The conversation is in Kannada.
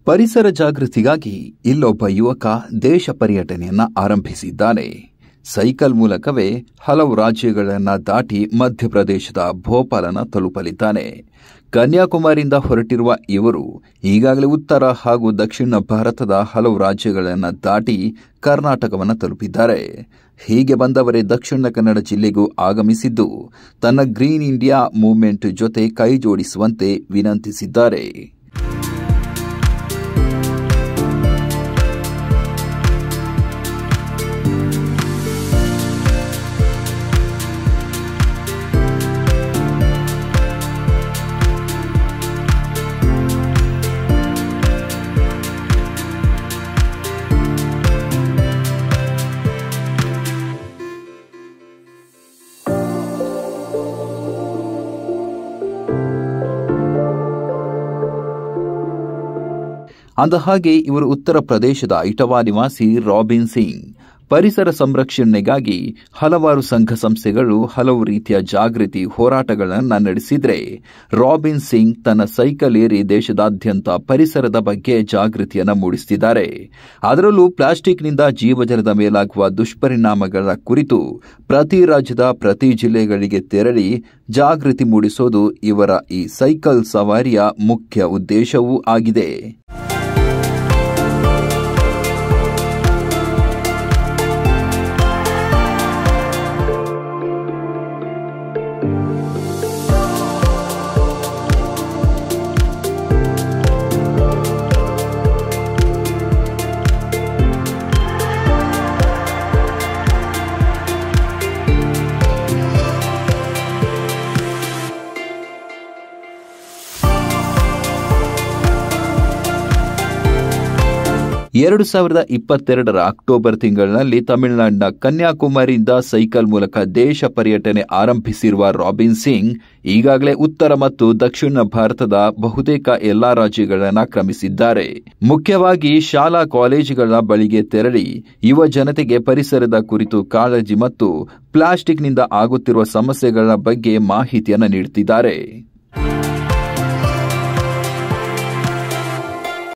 ಪರಿಸರ ಜಾಗೃತಿಗಾಗಿ ಇಲ್ಲೊಬ್ಬ ಯುವಕ ದೇಶ ಪರ್ಯಟನೆಯನ್ನ ಆರಂಭಿಸಿದ್ದಾನೆ. ಸೈಕಲ್ ಮೂಲಕವೇ ಹಲವು ರಾಜ್ಯಗಳನ್ನು ದಾಟಿ ಮಧ್ಯಪ್ರದೇಶದ ಭೋಪಾಲನ ತಲುಪಲಿದ್ದಾನೆ. ಕನ್ಯಾಕುಮಾರಿಯಿಂದ ಹೊರಟಿರುವ ಇವರು ಈಗಾಗಲೇ ಉತ್ತರ ಹಾಗೂ ದಕ್ಷಿಣ ಭಾರತದ ಹಲವು ರಾಜ್ಯಗಳನ್ನು ದಾಟಿ ಕರ್ನಾಟಕವನ್ನು ತಲುಪಿದ್ದಾರೆ. ಹೀಗೆ ಬಂದವರೇ ದಕ್ಷಿಣ ಕನ್ನಡ ಜಿಲ್ಲೆಗೂ ಆಗಮಿಸಿದ್ದು ತನ್ನ ಗ್ರೀನ್ ಇಂಡಿಯಾ ಮೂವ್ಮೆಂಟ್ ಜೊತೆ ಕೈ ಜೋಡಿಸುವಂತೆ ವಿನಂತಿಸಿದ್ದಾರೆ. ಅಂದಹಾಗೆ ಇವರು ಉತ್ತರ ಪ್ರದೇಶದ ಇಟಾವಾ ನಿವಾಸಿ ರಾಬಿನ್ ಸಿಂಗ್. ಪರಿಸರ ಸಂರಕ್ಷಣೆಗಾಗಿ ಹಲವಾರು ಸಂಘ ಸಂಸ್ಥೆಗಳು ಹಲವು ರೀತಿಯ ಜಾಗೃತಿ ಹೋರಾಟಗಳನ್ನು ನಡೆಸಿದ್ರೆ ರಾಬಿನ್ ಸಿಂಗ್ ತನ್ನ ಸೈಕಲ್ ಏರಿ ದೇಶದಾದ್ಯಂತ ಪರಿಸರದ ಬಗ್ಗೆ ಜಾಗೃತಿಯನ್ನು ಮೂಡಿಸುತ್ತಿದ್ದಾರೆ. ಅದರಲ್ಲೂ ಪ್ಲಾಸ್ಟಿಕ್ನಿಂದ ಜೀವಜಲದ ಮೇಲಾಗುವ ದುಷ್ಪರಿಣಾಮಗಳ ಕುರಿತು ಪ್ರತಿ ರಾಜ್ಯದ ಪ್ರತಿ ಜಿಲ್ಲೆಗಳಿಗೆ ತೆರಳಿ ಜಾಗೃತಿ ಮೂಡಿಸೋದು ಇವರ ಈ ಸೈಕಲ್ ಸವಾರಿಯ ಮುಖ್ಯ ಉದ್ದೇಶವೂ ಆಗಿದೆ. ಅಕ್ಟೋಬರ್ ತಿಂಗಳಿನಲ್ಲಿ ತಮಿಳುನಾಡಿನ ಕನ್ಯಾಕುಮಾರಿಯಿಂದ ಸೈಕಲ್ ಮೂಲಕ ದೇಶ ಪರ್ಯಟನೆ ಆರಂಭಿಸಿರುವ ರಾಬಿನ್ ಸಿಂಗ್ ಈಗಾಗಲೇ ಉತ್ತರ ಮತ್ತು ದಕ್ಷಿಣ ಭಾರತದ ಬಹುತೇಕ ಎಲ್ಲಾ ರಾಜ್ಯಗಳನ್ನು ಕ್ರಮಿಸಿದ್ದಾರೆ. ಮುಖ್ಯವಾಗಿ ಶಾಲಾ ಕಾಲೇಜುಗಳ ಬಳಿಗೆ ತೆರಳಿ ಯುವ ಜನತೆಗೆ ಪರಿಸರದ ಕುರಿತು ಕಾಳಜಿ ಮತ್ತು ಪ್ಲಾಸ್ಟಿಕ್ನಿಂದ ಆಗುತ್ತಿರುವ ಸಮಸ್ಯೆಗಳ ಬಗ್ಗೆ ಮಾಹಿತಿಯನ್ನು ನೀಡುತ್ತಿದ್ದಾರೆ.